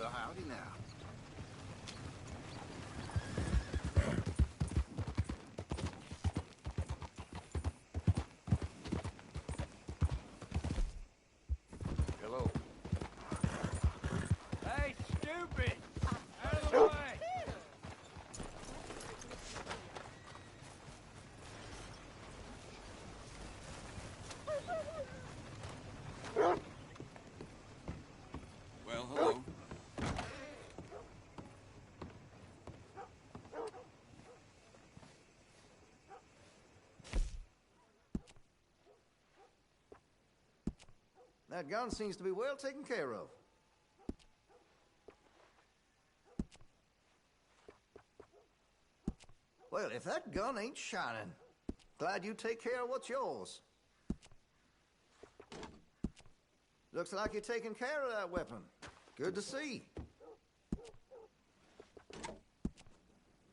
Well, howdy now. Hello. Hey, stupid! Out of the way! Well, hello. That gun seems to be well taken care of. Well, if that gun ain't shining, glad you take care of what's yours. Looks like you're taking care of that weapon. Good to see.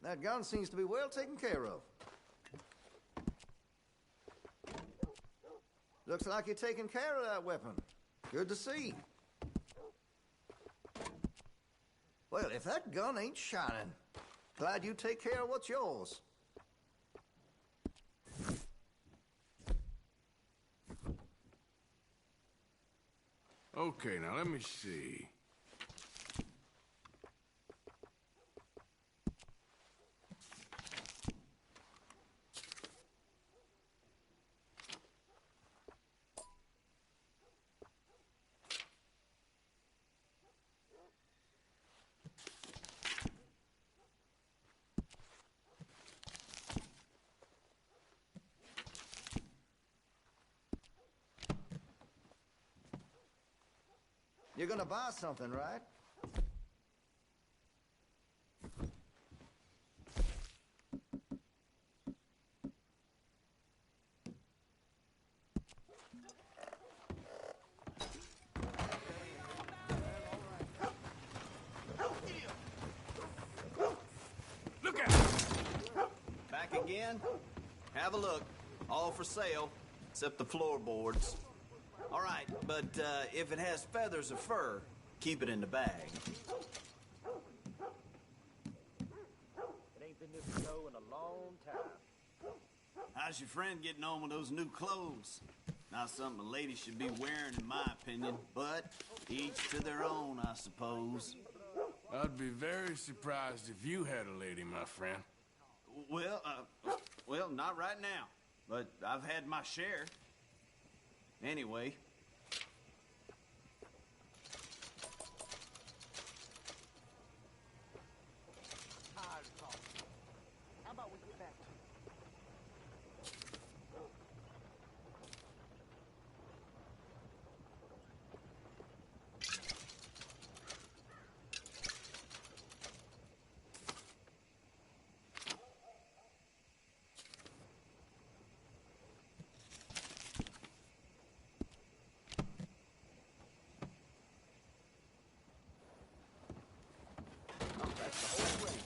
That gun seems to be well taken care of. Looks like you're taking care of that weapon. Good to see. Well, if that gun ain't shining, glad you take care of what's yours. Okay, now let me see. You're gonna buy something, right? Look at it! Back again? Have a look. All for sale, except the floorboards. All right, but if it has feathers or fur, keep it in the bag. It ain't been this snow in a long time. How's your friend getting on with those new clothes? Not something a lady should be wearing, in my opinion, but each to their own, I suppose. I'd be very surprised if you had a lady, my friend. Well, not right now, but I've had my share. Anyway. Tired of talking. How about we get back to it? That's the whole ring.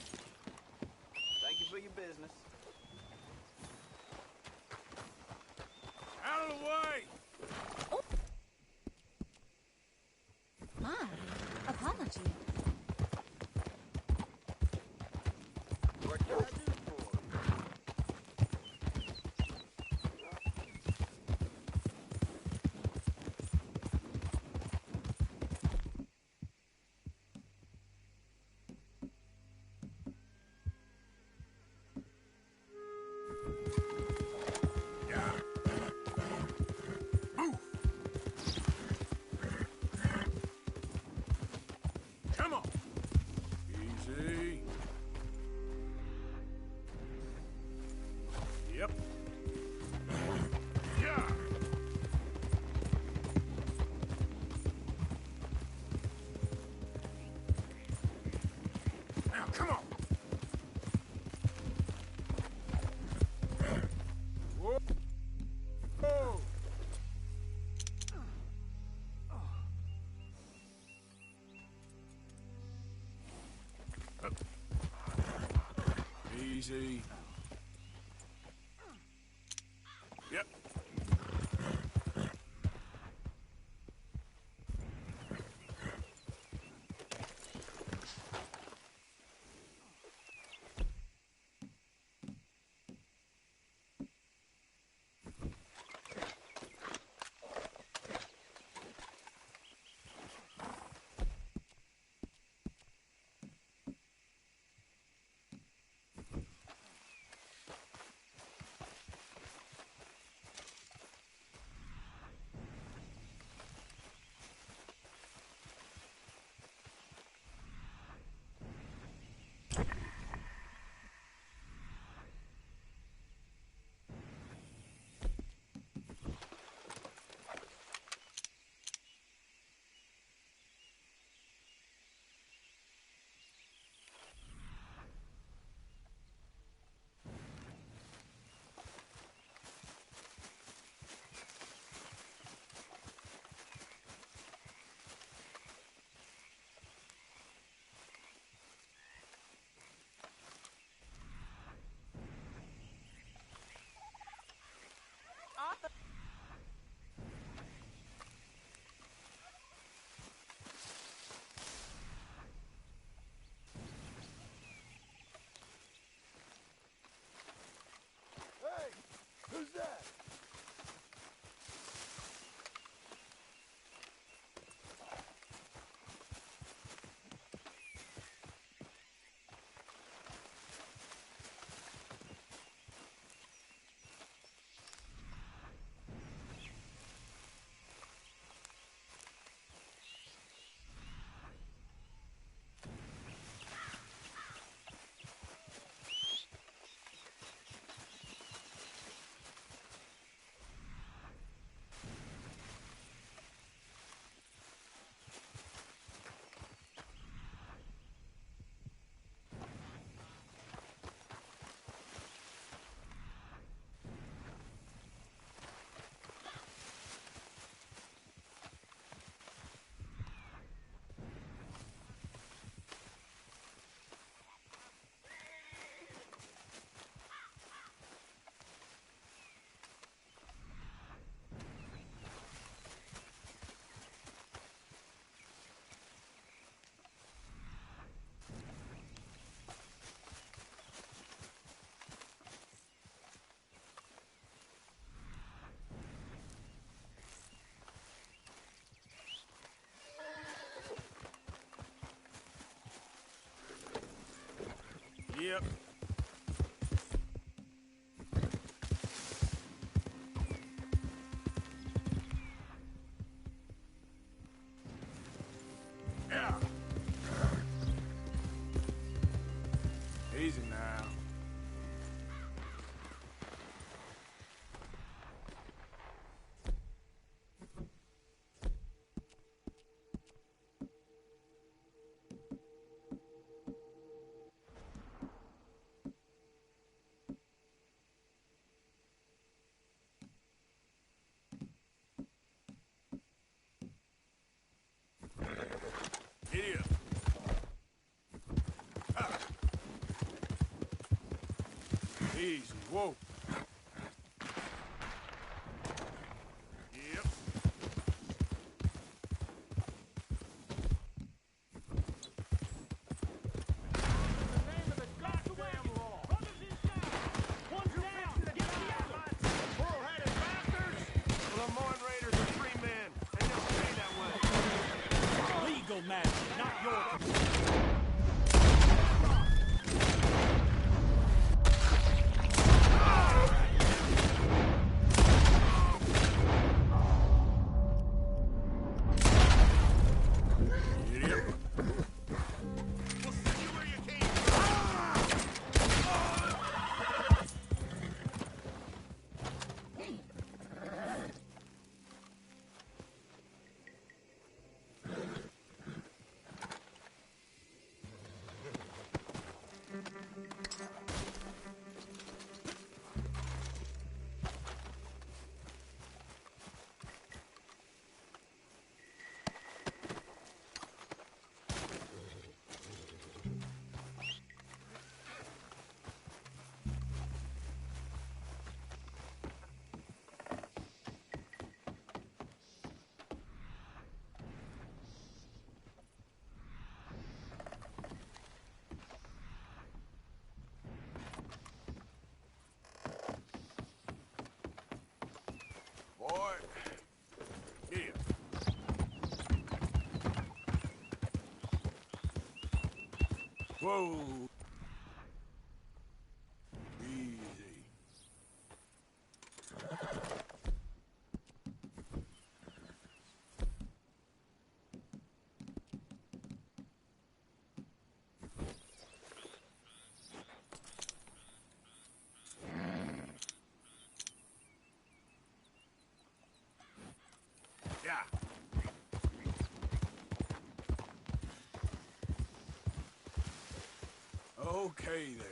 Thank you for your business. Out of the way! My apology. What can I do for you? Come on! Easy. Yep. Yeah! Now, come on! Whoa! Whoa! Easy. Yep. Yep. Yeah. Easy now. Idiot. Ah. Easy. Whoa. Yep. Legal matter, not yours. Idiot. Boy. Idiot. Whoa. Easy. Yeah. Okay there.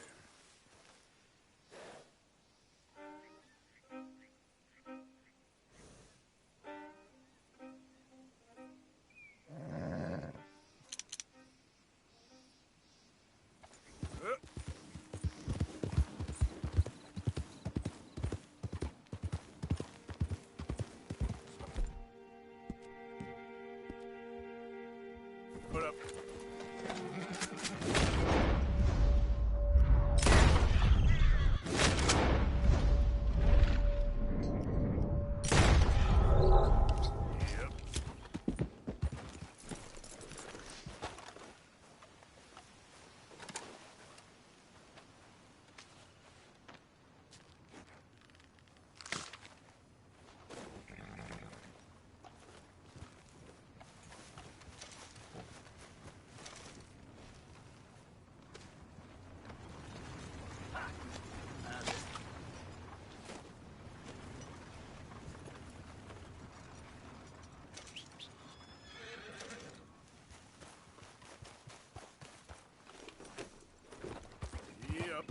Put up. Yep. Yep.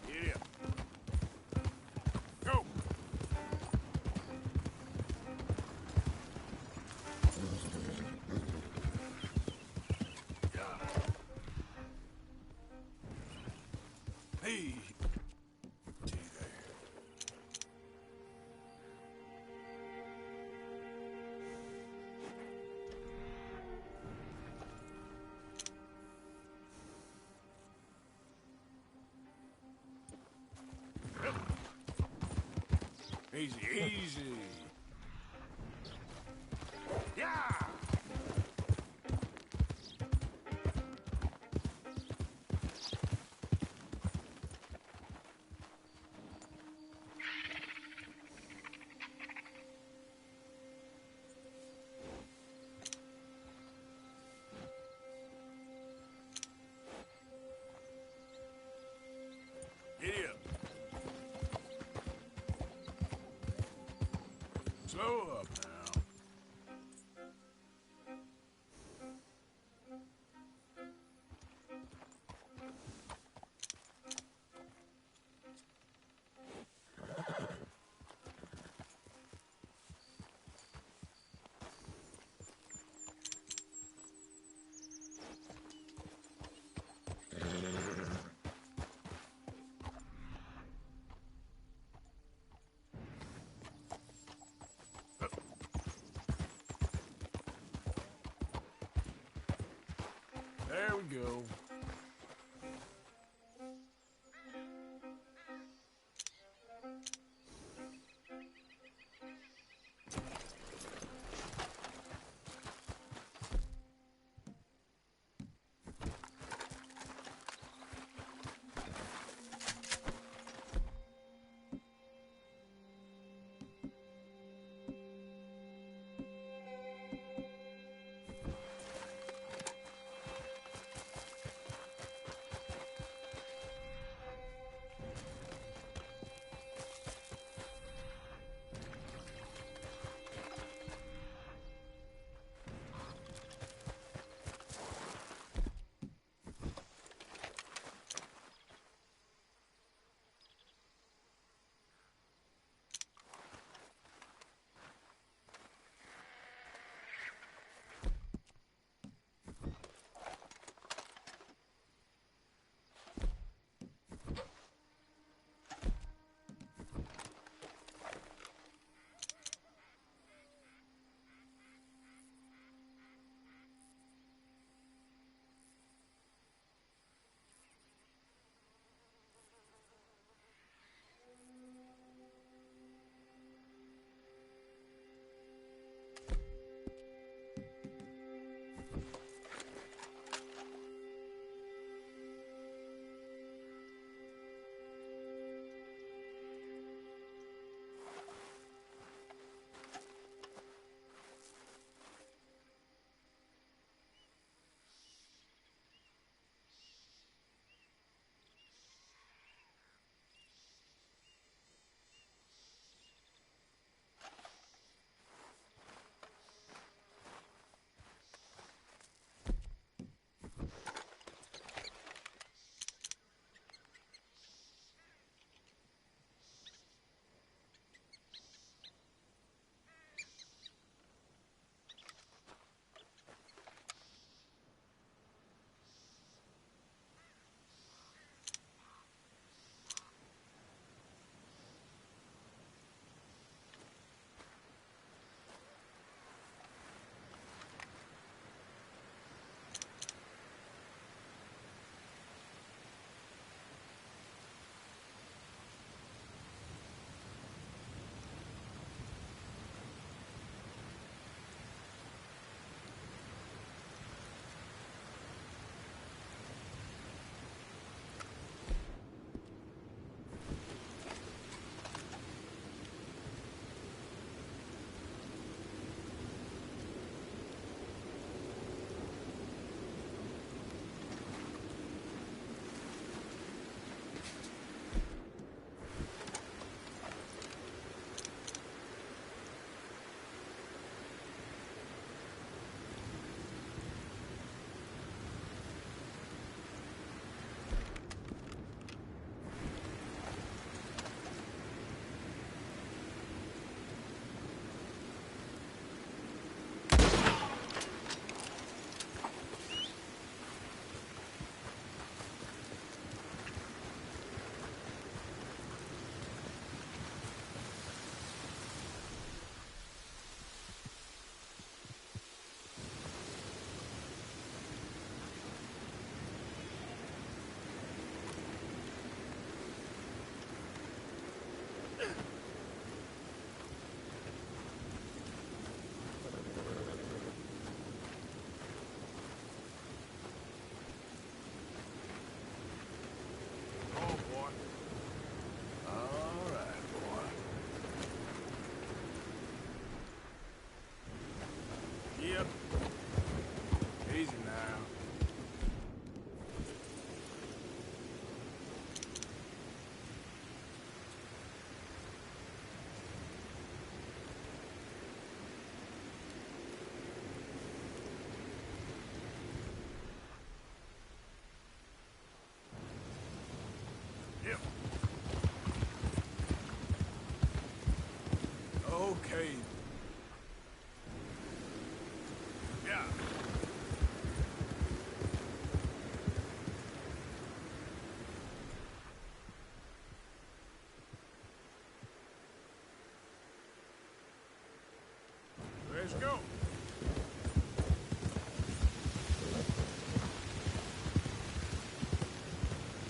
Idiot. Go. Hey. Gee there. Easy, easy. Yeah! Giddy up. Slow up now. There we go.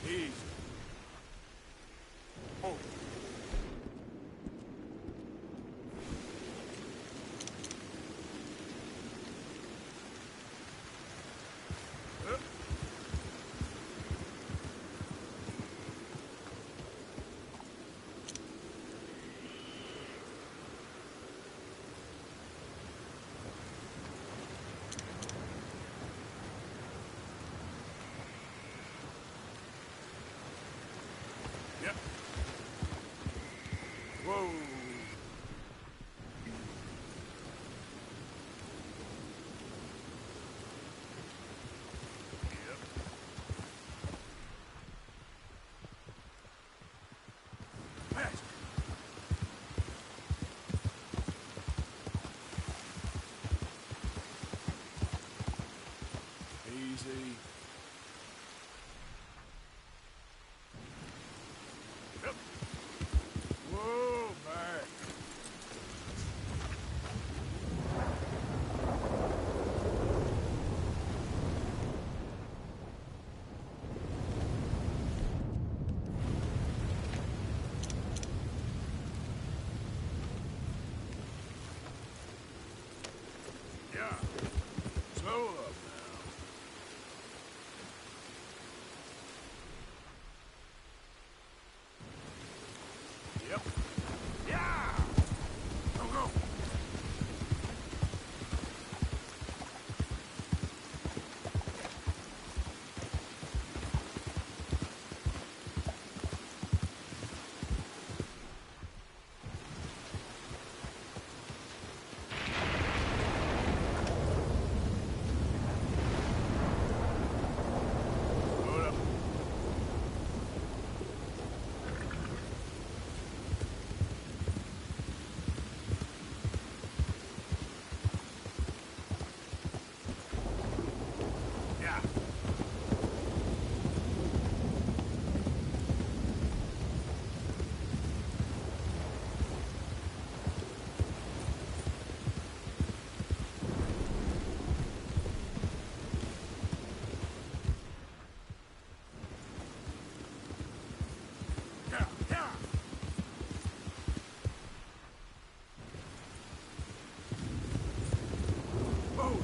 Easy. Oh. Yep. Whoa. Yep. Fast. Easy. Yep. Whoa, back. Yeah. Slow up now. Yep. Yeah! Go, go! Load up. Yeah. Yeah, yeah. Whoa.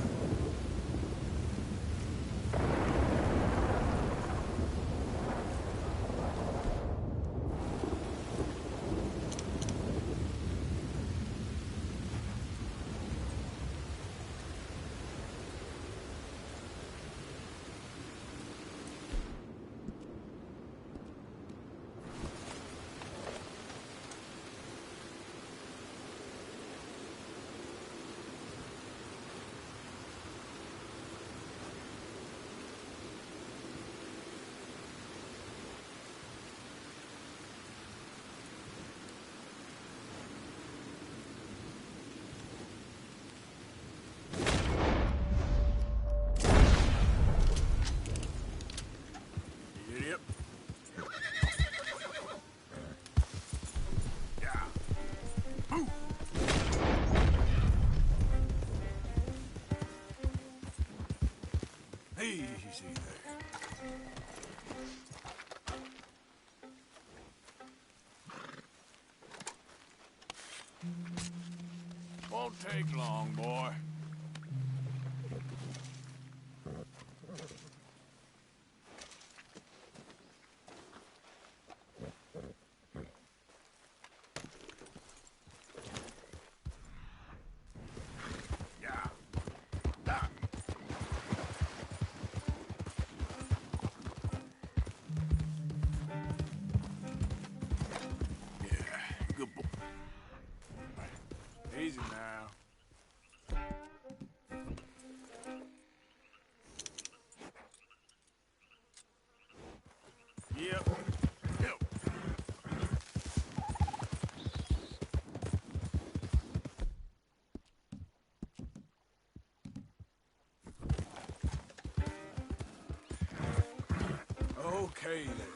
Yep. Yeah. Move. Easy there. Won't take long, boy. Yeah. Ah. Yeah, good boy. Easy now. Yep. Yep. Okay then.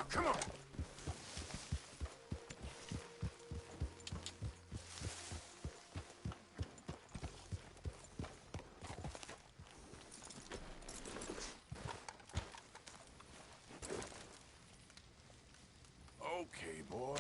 come on! Okay, boy.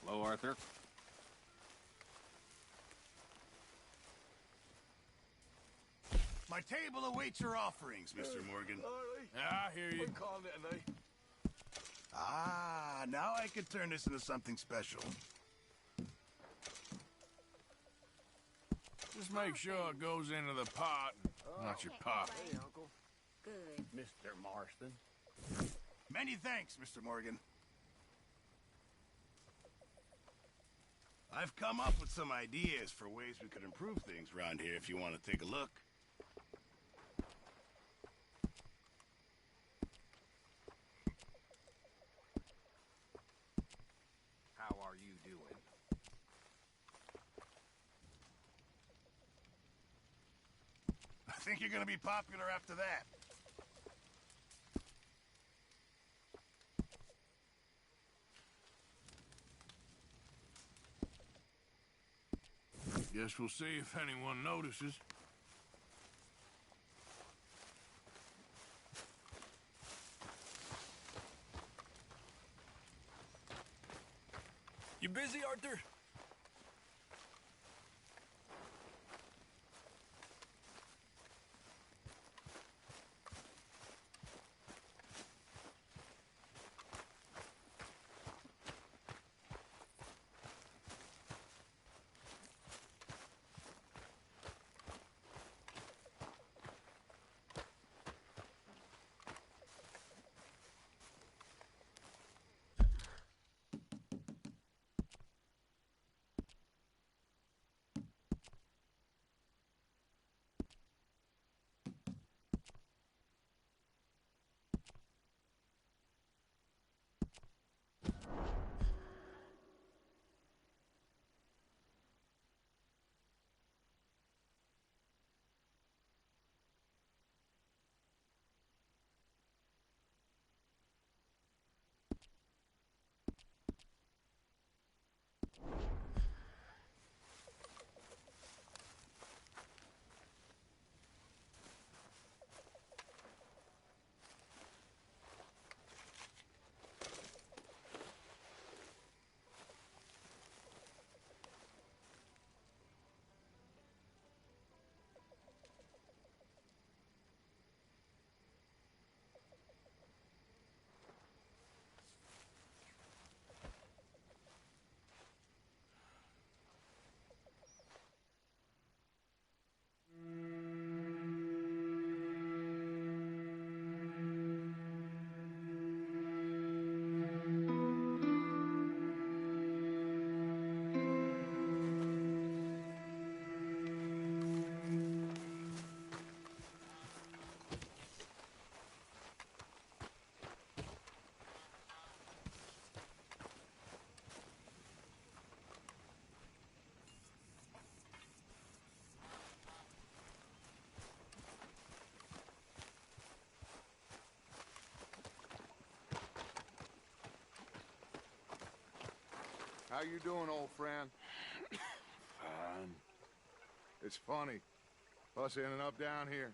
Hello, Arthur. My table awaits your offerings, Mr. Morgan. I hear you. Ah, now I can turn this into something special. Just make sure it goes into the pot, not your pop. Hey, Uncle. Good. Mr. Marston. Many thanks, Mr. Morgan. I've come up with some ideas for ways we could improve things around here if you want to take a look. How are you doing? I think you're gonna be popular after that. Guess we'll see if anyone notices. You busy, Arthur? How you doing, old friend? Fine. It's funny, us ending up down here.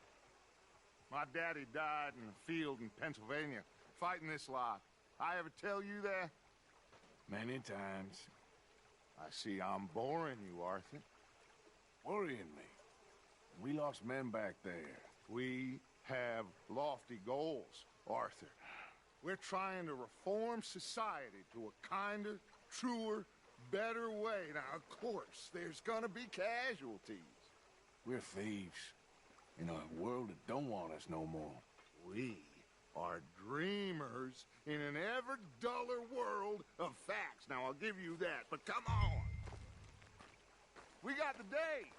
My daddy died in a field in Pennsylvania, fighting this lot. I ever tell you that? Many times. I see I'm boring you, Arthur. Worrying me. We lost men back there. We have lofty goals, Arthur. We're trying to reform society to a kinder, truer, better way. Now, of course, there's gonna be casualties. We're thieves. In a world that don't want us no more. We are dreamers in an ever duller world of facts. Now, I'll give you that, but come on. We got the day.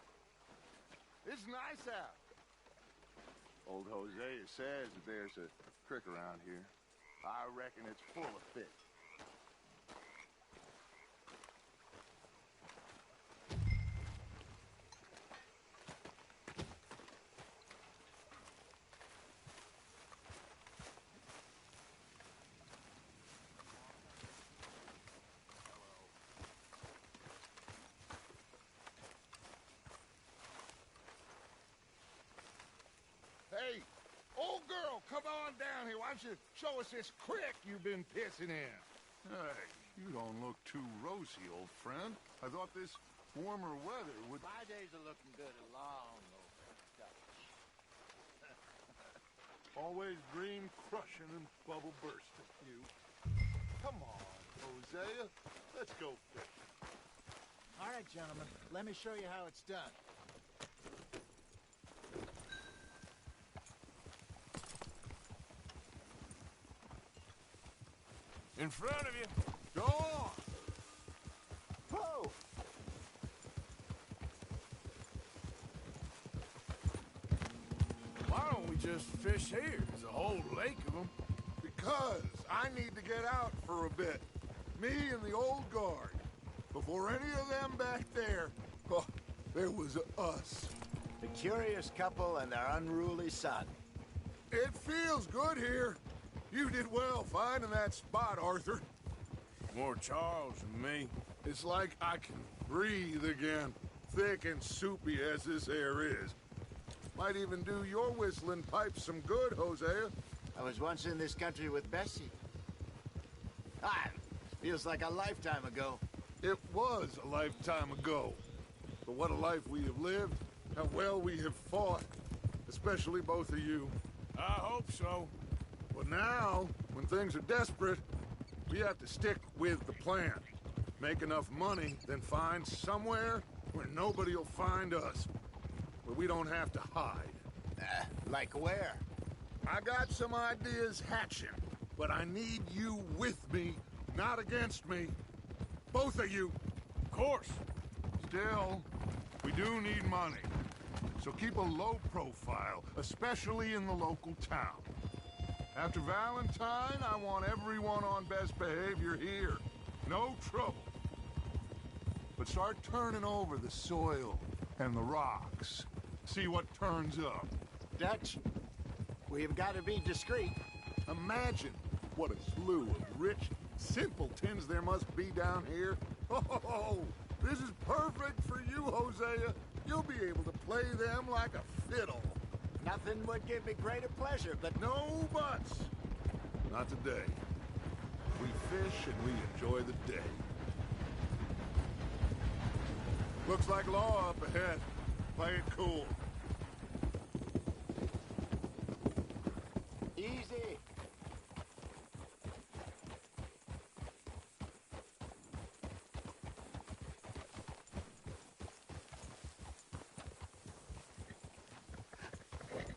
It's nice out. Old Hosea says that there's a creek around here. I reckon it's full of fish. Hey, old girl, come on down here. Why don't you show us this creek you've been pissing in? Hey, you don't look too rosy, old friend. I thought this warmer weather would... My days are looking good along over. Always dream crushing and bubble bursting, you. Come on, Hosea. Let's go fishing. All right, gentlemen, let me show you how it's done. In front of you. Go on. Whoa! Why don't we just fish here? There's a whole lake of them. Because I need to get out for a bit. Me and the old guard. Before any of them back there, oh, there was us. The curious couple and their unruly son. It feels good here. You did well finding that spot, Arthur. More Charles than me. It's like I can breathe again, thick and soupy as this air is. Might even do your whistling pipes some good, Hosea. I was once in this country with Bessie. Feels like a lifetime ago. It was a lifetime ago. But what a life we have lived, how well we have fought, especially both of you. I hope so. But now, when things are desperate, we have to stick with the plan. Make enough money, then find somewhere where nobody will find us. Where we don't have to hide. Like where? I got some ideas hatching, but I need you with me, not against me. Both of you. Of course. Still, we do need money. So keep a low profile, especially in the local town. After Valentine, I want everyone on best behavior here. No trouble. But start turning over the soil and the rocks. See what turns up. Dutch, we've got to be discreet. Imagine what a slew of rich simpletons there must be down here. Oh, this is perfect for you, Hosea. You'll be able to play them like a fiddle. Nothing would give me greater pleasure, but No buts. Not today. We fish and we enjoy the day. Looks like law up ahead. Play it cool. easy.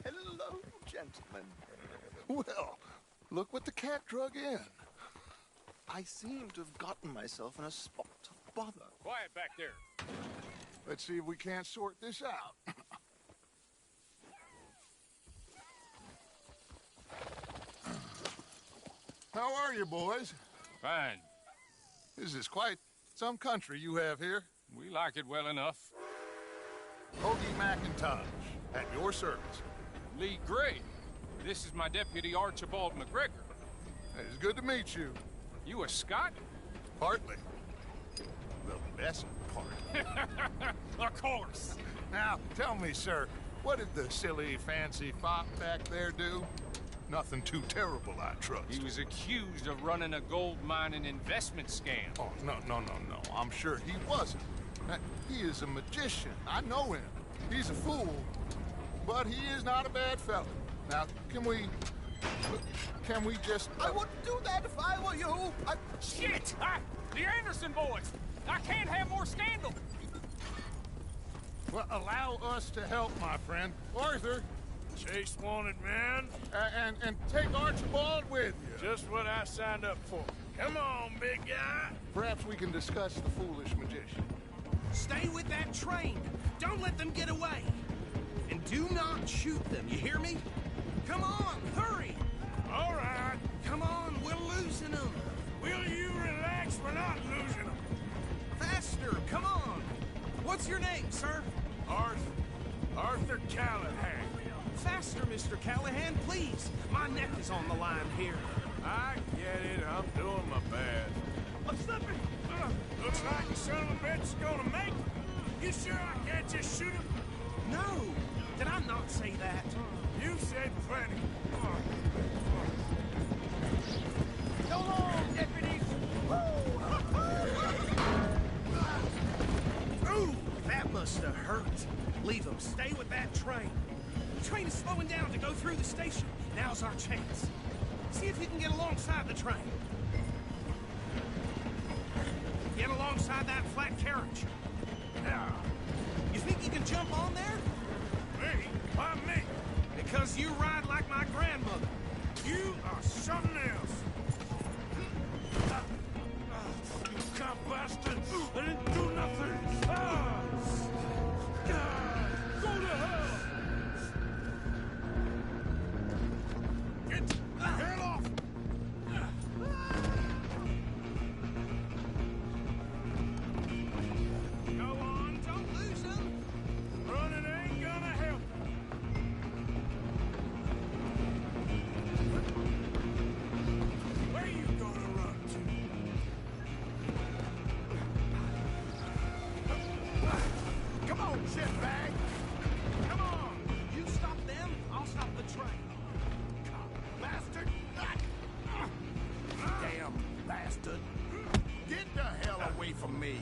Hello, gentlemen. Well, look what the cat drug in. I seem to have gotten myself in a spot of bother. Quiet back there. Let's see if we can't sort this out. How are you, boys? Fine. This is quite some country you have here. We like it well enough. Hoagie McIntosh, at your service. Lee Gray. This is my deputy Archibald McGregor. It's good to meet you. You a Scot? Partly. The best part. Of course. Now, tell me, sir, what did the silly, fancy fop back there do? Nothing too terrible, I trust. He was accused of running a gold mining investment scam. Oh, no. I'm sure he wasn't. He is a magician. I know him. He's a fool, but he is not a bad fellow. Now, can we just... I wouldn't do that if I were you. Shit! The Anderson boys! I can't have more scandal! Well, allow us to help, my friend. Arthur, Chase wanted man. And take Archibald with you. Just what I signed up for. Come on, big guy. Perhaps we can discuss the foolish magician. Stay with that train. Don't let them get away. And do not shoot them, you hear me? Come on, hurry. All right. Come on, we're losing them. Will you relax? We're not losing them. Faster, come on. What's your name, sir? Arthur Callahan. Faster, Mr. Callahan, please. My neck is on the line here. I get it. I'm doing my best. I'm slipping. Looks like the son of a bitch is gonna make it. You sure I can't just shoot him? No. Did I not say that? You said plenty. Go on, deputies. Ooh, that must have hurt. Leave them. Stay with that train. The train is slowing down to go through the station. Now's our chance. See if you can get alongside the train. Get alongside that flat carriage. Now, you think you can jump on there? Me? Why me? Because you ride like my grandmother. You are something else. You cop bastard! I didn't do nothing! Go to hell! Get hell off! Go on, don't lose them. Running ain't gonna help. Where you gonna run to? Come on, shitbag. Come on. You stop them, I'll stop the train. Bastard. Damn bastard. Get the hell away from me.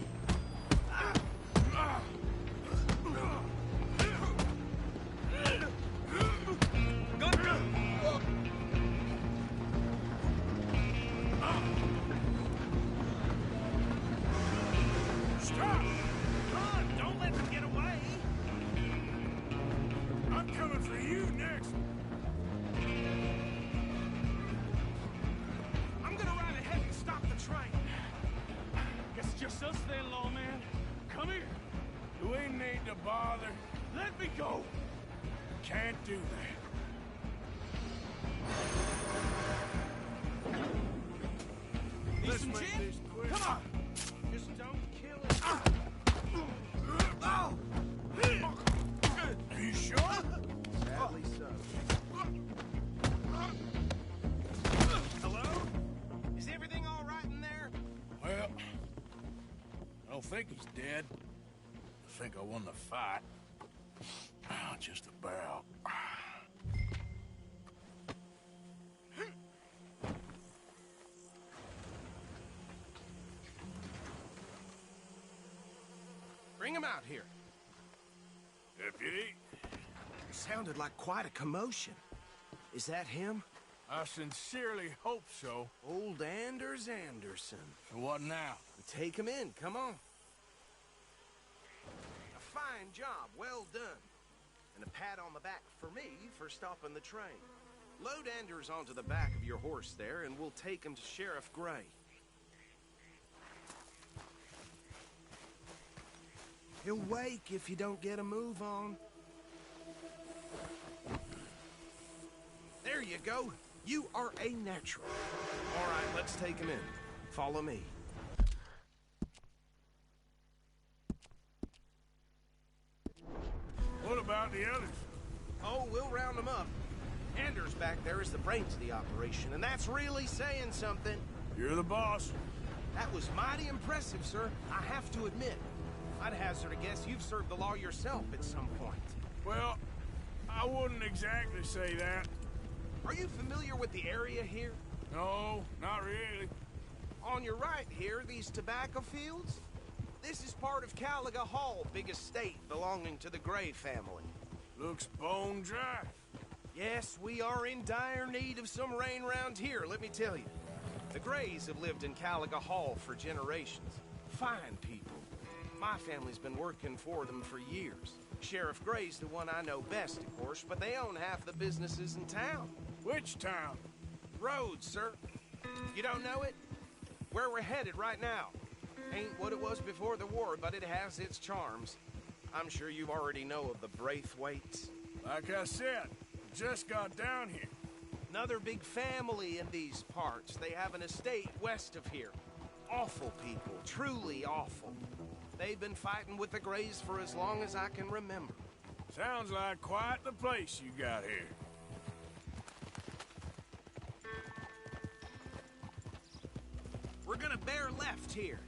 Stop! Run, don't let them get away. I'm coming for you next. I'm gonna ride ahead and stop the train. Guess it's just us then, lawman. Come here. You ain't need to bother. Let me go. Can't do that. Need Let's some make gin? this quick. Come on. Just don't kill it. Oh! Are you sure? Sadly so. Hello? Is everything all right in there? Well, I don't think he's dead. I think I won the fight. Just about. Bring him out here. Deputy, It sounded like quite a commotion. Is that him? I sincerely hope so. Old Anders Anderson. So what now? Take him in, come on. A fine job, well done. And a pat on the back for me for stopping the train. Load Anders onto the back of your horse there, and we'll take him to Sheriff Gray. He'll wake if you don't get a move on. There you go. You are a natural. All right, let's take him in. Follow me. What about the others? Oh, we'll round them up. Anders back there is the brains of the operation, and that's really saying something. You're the boss. That was mighty impressive, sir. I have to admit. I'd hazard a guess you've served the law yourself at some point. Well, I wouldn't exactly say that. Are you familiar with the area here? No, not really. On your right here, these tobacco fields? This is part of Caliga Hall, big estate belonging to the Gray family. Looks bone dry. Yes, we are in dire need of some rain round here, let me tell you. The Grays have lived in Caliga Hall for generations. Fine people. My family's been working for them for years. Sheriff Gray's the one I know best, of course, but they own half the businesses in town. Which town? Rhodes, sir. You don't know it? Where we're headed right now. Ain't what it was before the war, but it has its charms. I'm sure you already know of the Braithwaites. Like I said, just got down here. Another big family in these parts. They have an estate west of here. Awful people, truly awful. They've been fighting with the Grays for as long as I can remember. Sounds like quite the place you got here. We're gonna bear left here.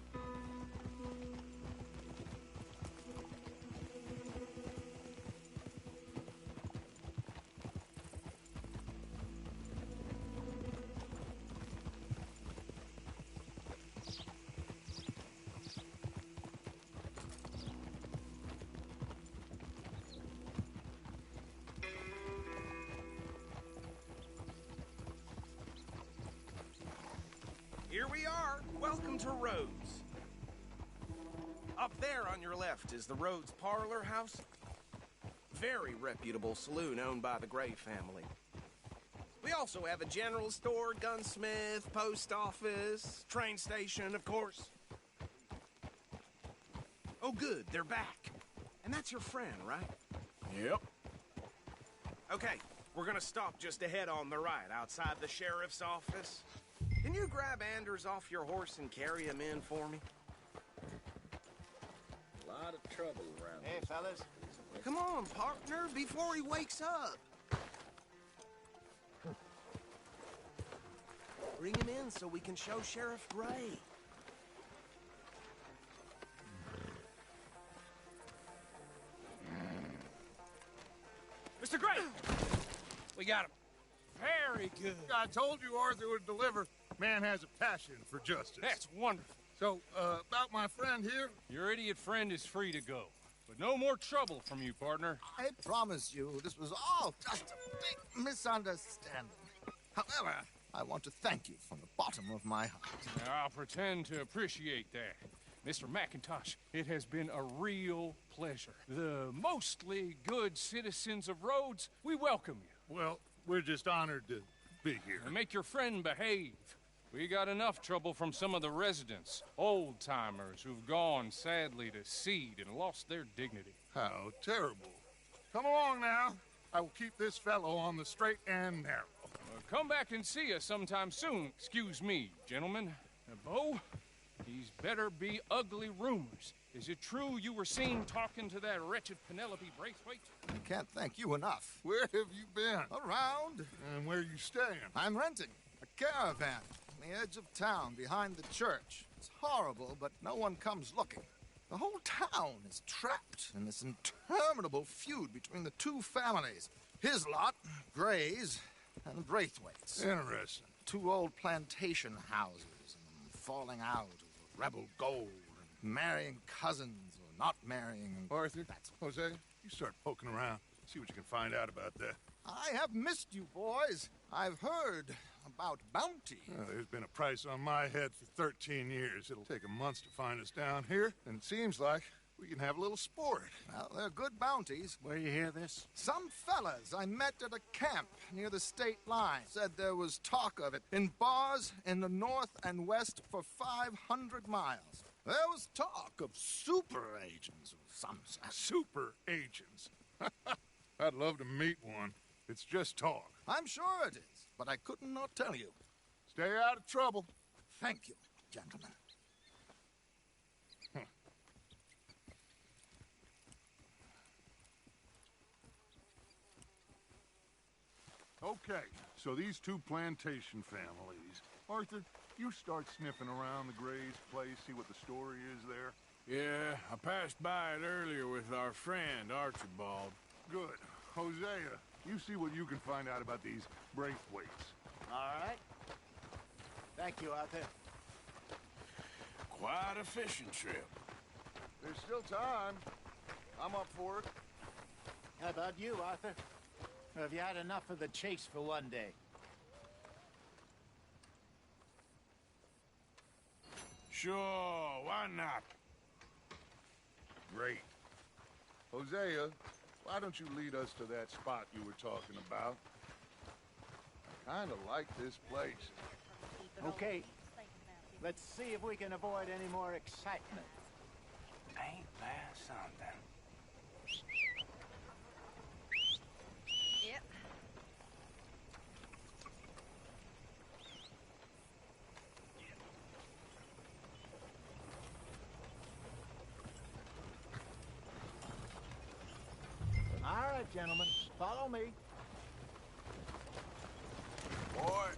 Here we are. Welcome to Rhodes. Up there on your left is the Rhodes Parlor House. Very reputable saloon owned by the Gray family. We also have a general store, gunsmith, post office, train station, of course. Oh, good. They're back. And that's your friend, right? Yep. Okay, we're gonna stop just ahead on the right, outside the sheriff's office. Can you grab Anders off your horse and carry him in for me? A lot of trouble around Hey, fellas. Come on, partner, before he wakes up. Bring him in so we can show Sheriff Gray. Mr. Gray! We got him. Very good. I told you Arthur would deliver. Man has a passion for justice. That's wonderful. So, about my friend here? Your idiot friend is free to go. But no more trouble from you, partner. I promise you, this was all just a big misunderstanding. However, I want to thank you from the bottom of my heart. I'll pretend to appreciate that. Mr. McIntosh, it has been a real pleasure. The mostly good citizens of Rhodes, we welcome you. Well, we're just honored to be here. And make your friend behave. We got enough trouble from some of the residents, old-timers who've gone, sadly, to seed and lost their dignity. How terrible. Come along now. I will keep this fellow on the straight and narrow. Come back and see us sometime soon. Excuse me, gentlemen. Bo, these better be ugly rumors. Is it true you were seen talking to that wretched Penelope Braithwaite? I can't thank you enough. Where have you been? Around. And where you staying? I'm renting a caravan on the edge of town behind the church. It's horrible, but no one comes looking. The whole town is trapped in this interminable feud between the two families. His lot, Gray's, and Braithwaite's. Interesting. Two old plantation houses and falling out over rebel gold and marrying cousins or not marrying. Arthur, Jose, you start poking around. See what you can find out about that. I have missed you, boys. I've heard about bounty. There's been a price on my head for 13 years. It'll take a month to find us down here, and it seems like we can have a little sport. Well, they're good bounties. Where you hear this? Some fellas I met at a camp near the state line said there was talk of it in bars in the north and west for 500 miles. There was talk of super agents of some sort. Super agents. I'd love to meet one. It's just talk. I'm sure it is, but I could not tell you. Stay out of trouble. Thank you, gentlemen. Okay, so these two plantation families. Arthur, you start sniffing around the Gray's place, see what the story is there. Yeah, I passed by it earlier with our friend, Archibald. Good. Hosea, you see what you can find out about these Braithwaites. All right. Thank you, Arthur. Quite a fishing trip. There's still time. I'm up for it. How about you, Arthur? Or have you had enough of the chase for one day? Sure, why not? great. Hosea, why don't you lead us to that spot you were talking about? I kind of like this place. Okay. Let's see if we can avoid any more excitement. Ain't that something? Yep. All right, gentlemen, follow me. Boy.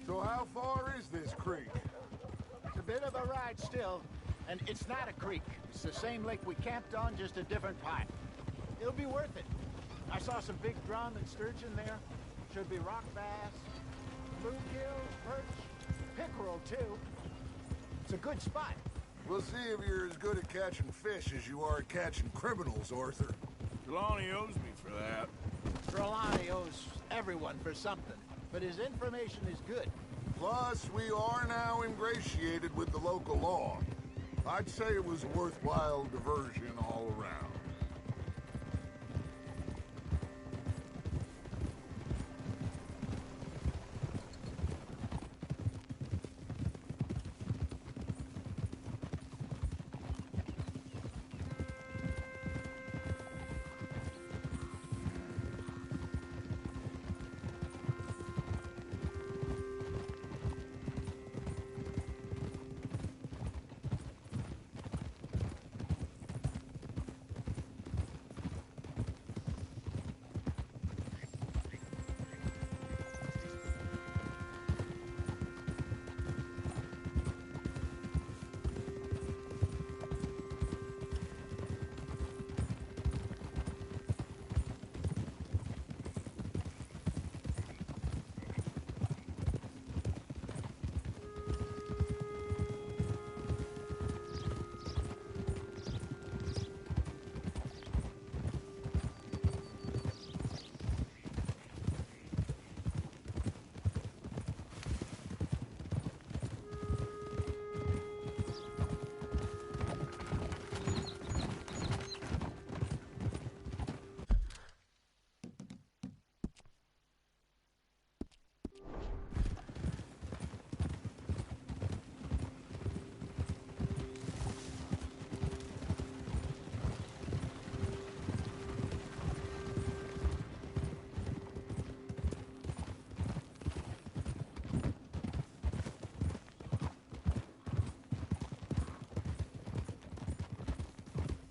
So how far is this creek? It's a bit of a ride still, and it's not a creek. It's the same lake we camped on, just a different pipe. It'll be worth it. I saw some big drum and sturgeon there. Should be rock bass, bluegill, perch, pickerel too. It's a good spot. We'll see if you're as good at catching fish as you are at catching criminals, Arthur. Trelawney owes me for that. Trelawney owes everyone for something, but his information is good. Plus, we are now ingratiated with the local law. I'd say it was a worthwhile diversion all around.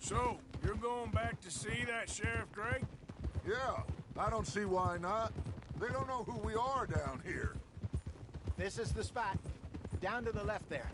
So, you're going back to see that Sheriff Gregg? Yeah, I don't see why not. They don't know who we are down here. This is the spot. Down to the left there.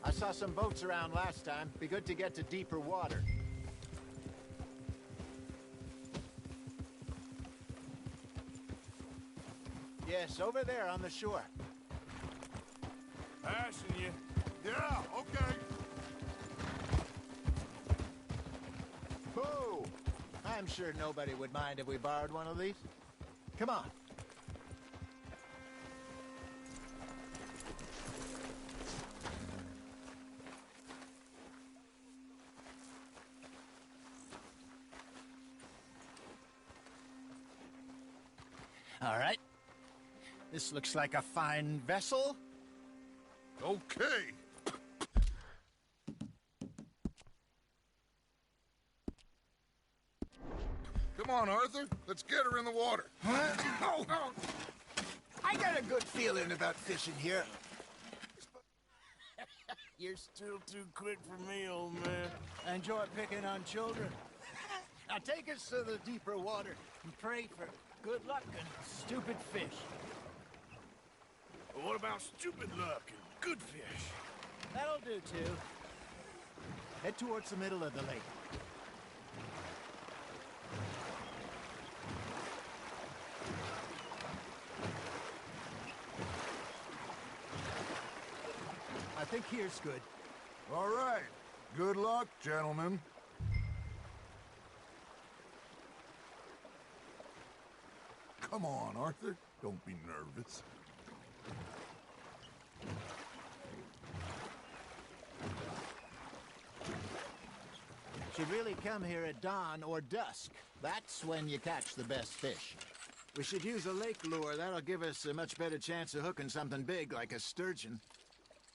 I saw some boats around last time. Be good to get to deeper water. Yes, over there on the shore. Passing you. Yeah, okay. Oh, I'm sure nobody would mind if we borrowed one of these. Come on. All right. This looks like a fine vessel. Okay. Come on, Arthur. Let's get her in the water. Oh. I got a good feeling about fishing here. You're still too quick for me, old man. I enjoy picking on children. Now take us to the deeper water and pray for good luck and stupid fish. What about stupid luck and good fish. That'll do, too. Head towards the middle of the lake. I think here's good. All right. Good luck, gentlemen. Come on, Arthur. Don't be nervous. Should really come here at dawn or dusk. That's when you catch the best fish. We should use a lake lure. That'll give us a much better chance of hooking something big like a sturgeon.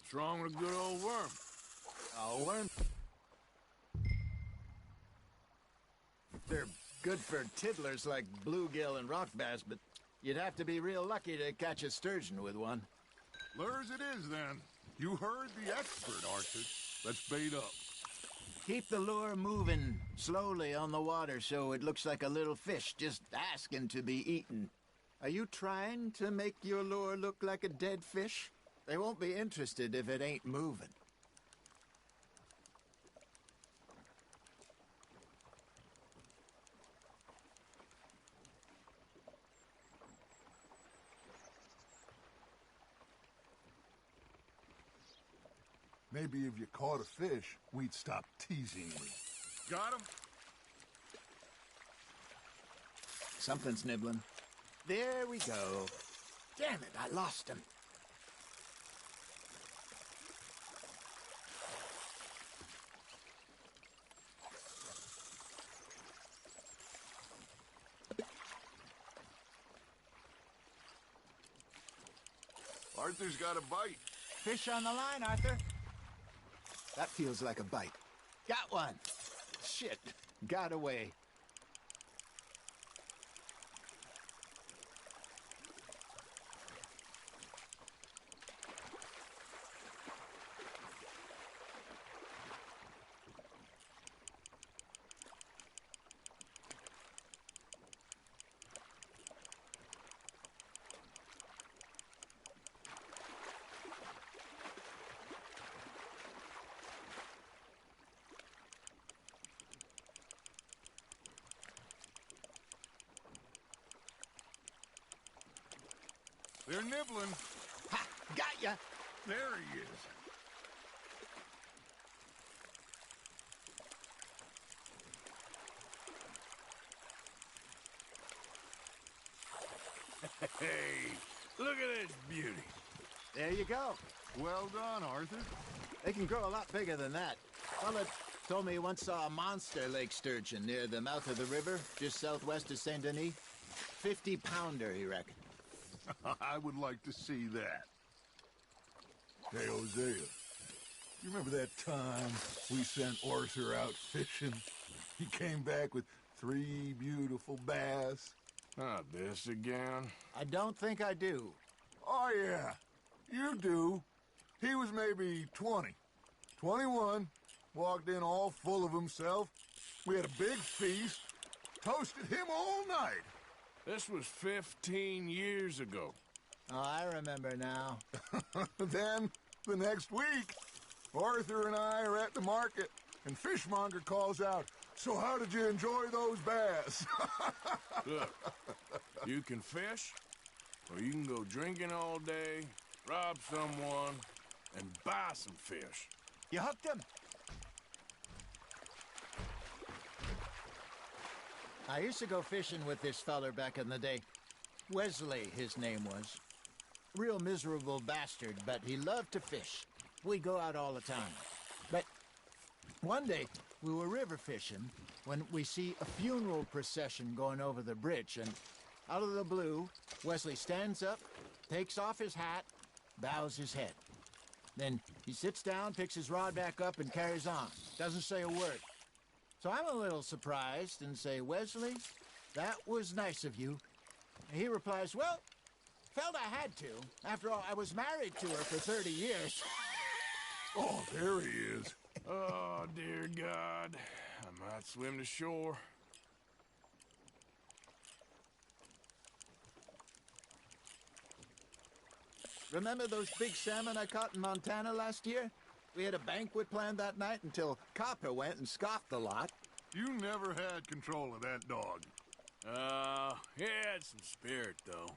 What's wrong with a good old worm? A worm? They're good for tiddlers like bluegill and rock bass, but you'd have to be real lucky to catch a sturgeon with one. Lures it is, then. You heard the expert, Arthur. Let's bait up. Keep the lure moving slowly on the water so it looks like a little fish just asking to be eaten. Are you trying to make your lure look like a dead fish? They won't be interested if it ain't moving. Maybe if you caught a fish, we'd stop teasing you. Got him? Something's nibbling. There we go. Damn it, I lost him. Arthur's got a bite. Fish on the line, Arthur. That feels like a bite. Got one. Shit. Got away. They're nibbling. Ha! Got ya! There he is. Hey, look at this beauty. There you go. Well done, Arthur. They can grow a lot bigger than that. Fella told me he once saw a monster lake sturgeon near the mouth of the river, just southwest of Saint Denis. 50-pounder, he reckoned. I would like to see that. Hey, Hosea, you remember that time we sent Arthur out fishing? He came back with 3 beautiful bass. Not this again. I don't think I do. Oh, yeah, you do. He was maybe 20, 21, walked in all full of himself. We had a big feast, toasted him all night. This was 15 years ago. Oh, I remember now. Then, the next week, Arthur and I are at the market, and Fishmonger calls out, "So how did you enjoy those bass?" Look, you can fish, or you can go drinking all day, rob someone, and buy some fish. You hooked him? I used to go fishing with this feller back in the day. Wesley, his name was. Real miserable bastard, but he loved to fish. We'd go out all the time. But one day, we were river fishing when we see a funeral procession going over the bridge, and out of the blue, Wesley stands up, takes off his hat, bows his head. Then he sits down, picks his rod back up, and carries on. Doesn't say a word. So I'm a little surprised and say, "Wesley, that was nice of you." And he replies, "Well, felt I had to. After all, I was married to her for 30 years. Oh, there he is. Oh, dear God. I might swim to shore. Remember those big salmon I caught in Montana last year? We had a banquet planned that night until Copper went and scoffed the lot. You never had control of that dog. He had some spirit, though.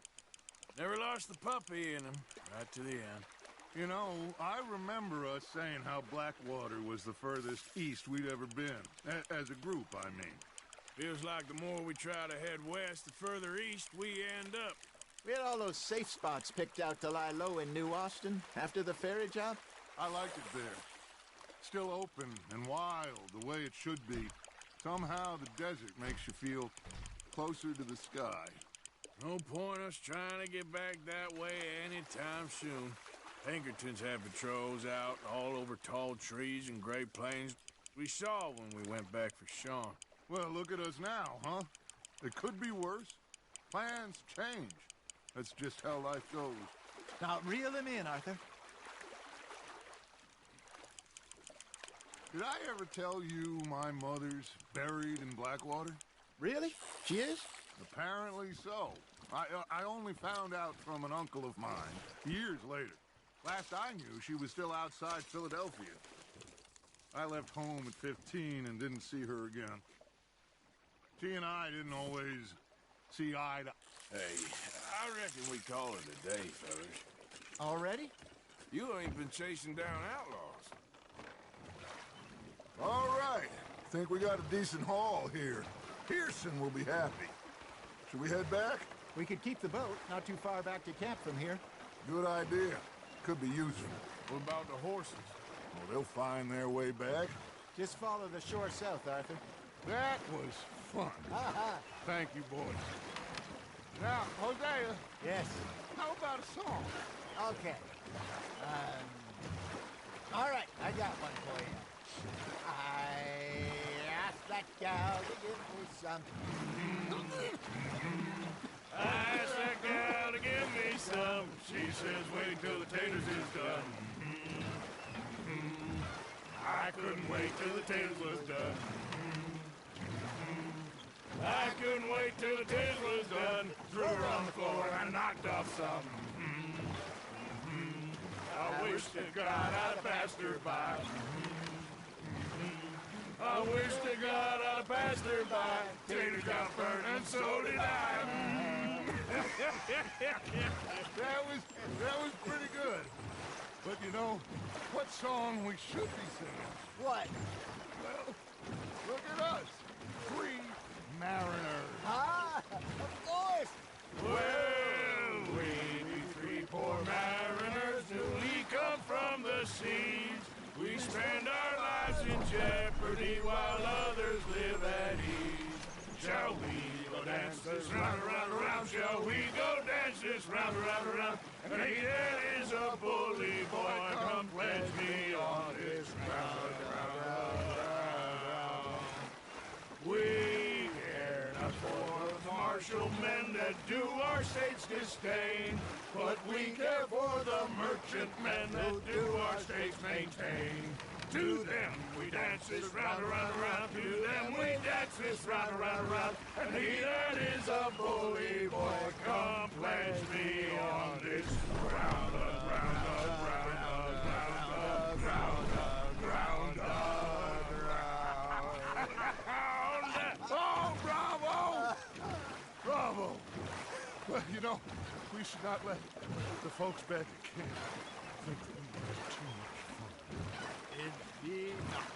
Never lost the puppy in him, right to the end. You know, I remember us saying how Blackwater was the furthest east we'd ever been. As a group, I mean. Feels like the more we try to head west, the further east we end up. We had all those safe spots picked out to lie low in New Austin after the ferry job. I liked it there. Still open and wild, the way it should be. Somehow the desert makes you feel closer to the sky. No point us trying to get back that way anytime soon. Pinkertons had patrols out all over tall trees and Great Plains. We saw when we went back for Sean. Well, look at us now, huh? It could be worse. Plans change. That's just how life goes. Now, reel him in, Arthur. Did I ever tell you my mother's buried in Blackwater? Really? She is? Apparently so. I only found out from an uncle of mine years later. Last I knew, she was still outside Philadelphia. I left home at 15 and didn't see her again. She and I didn't always see eye to... Hey, I reckon we call it a day, fellas. Already? You ain't been chasing down outlaws. All right. Think we got a decent haul here. Pearson will be happy. Should we head back? We could keep the boat not too far back to camp from here. Good idea. Could be useful. What about the horses? Well, they'll find their way back. Just follow the shore south, Arthur. That was fun. Thank you, boys. Now, Hosea. Yes. How about a song? Okay. All right, I got one for you. I asked that gal to give me some. I asked that gal to give me some. She says wait till the taters is done. I couldn't wait till the taters was done. I couldn't wait till the taters was done. Threw her on the floor and knocked off some. I wish to God I'd have passed her by. I wish to God I'd passed her by. Taters got burned and so did I. That was pretty good. But you know, what song we should be singing? What? Well, look at us. 3 mariners. Ah, of course. Well, we be 3 poor mariners newly come from the seas. We spend our lives in jeopardy while others live at ease. Shall we go dance this round, around, around? Shall we go dance this round, around, around? And he that is a bully boy, come pledge me on this round, round, round. We care not for the martial men that do our state's disdain, but we care for the merchant men that do our state's maintain. To them we dance this round, around, around. To them we dance this round, around, around. And he that is a bully boy, come pledge me on this round, round, round, round, round, round, round. Oh, bravo! Bravo! Well, you know, we should not let the folks back at camp think that we had too much fun. Indeed not.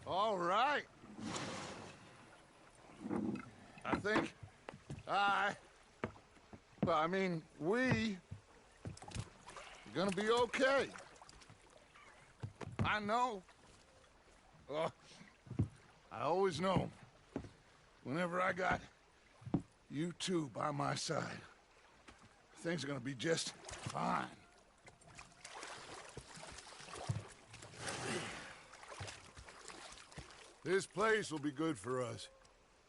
All right. I think we are gonna be okay. I know. I always know. Whenever I got you two by my side, things are gonna be just fine. This place will be good for us.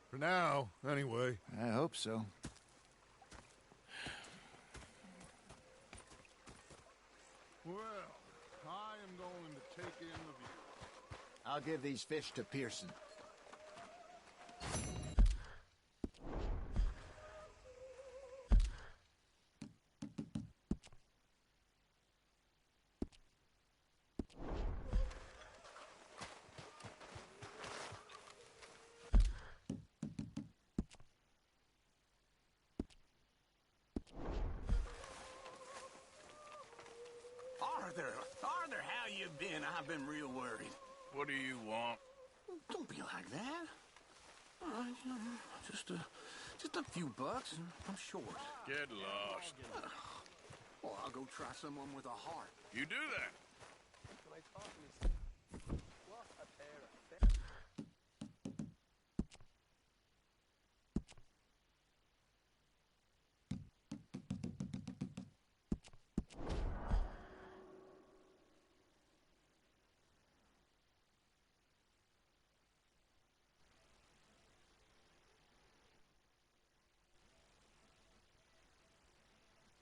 For now, anyway. I hope so. Well, I am going to take in the view. I'll give these fish to Pearson. Arthur, how you been? I've been real worried. What do you want? Don't be like that. Just a few bucks, and I'm short. Get lost. Well, I'll go try someone with a heart. You do that.